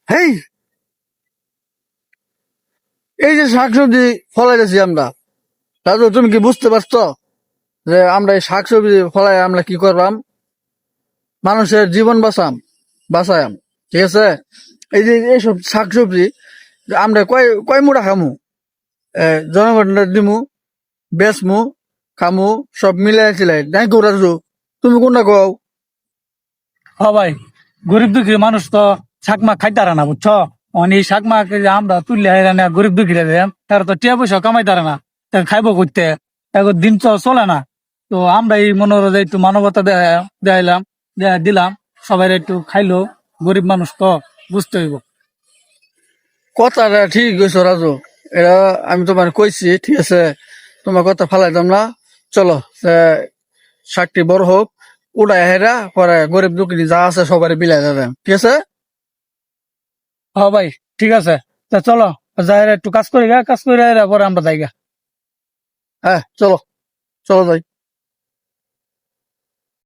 হেই, এই যে শাকসবজি ফলাইতেছি আমরা, রাজু তুমি কি বুঝতে পারছো যে আমরা এই শাকসবজি ফলাই আমরা কি করলাম? মানুষের জীবন বাঁচায়াম, ঠিক আছে? এই যে এইসব শাকসবজি আমরা কয় কয় মুঠা খামু, জনগণের দিমু, বেচমু, খামু, সব মিলাই চিলাই নাই কো রাজু? তুমি কোনটা কও? হ ভাই, গরিব দুঃখী মানুষ তো শাক মাক খাইতারে না, বুঝছো? এই শাক মাক আমরা তুললে না গরিব দুঃখী দেন, তারা তো টিয়া পয়সা কামাইতারে না, তা খাইবো করতে এখন দিন তো চলে না। তো আমরা এই মনোরোধে একটু মানবতা দেখাইলাম, দিলাম, সবাই একটু খাইলো, গরিব মানুষ তো বুঝতে হইব। কথাটা ঠিক কইছো রাজু, এটা আমি তোমার কইছি, ঠিক আছে? তোমার কথা ফালাইতাম না। চলো, শাকটি বড় হোক, উড়াই হেরা পরে গরিব দুঃখী যা আছে সবারই বিলাই দেবেন, ঠিক আছে? হ ভাই, ঠিক আছে, তা চলো যাই একটু কাজ করি গা, কাজ করে পরে আমরা যাই গা। হ্যাঁ, চলো, চলো যাই।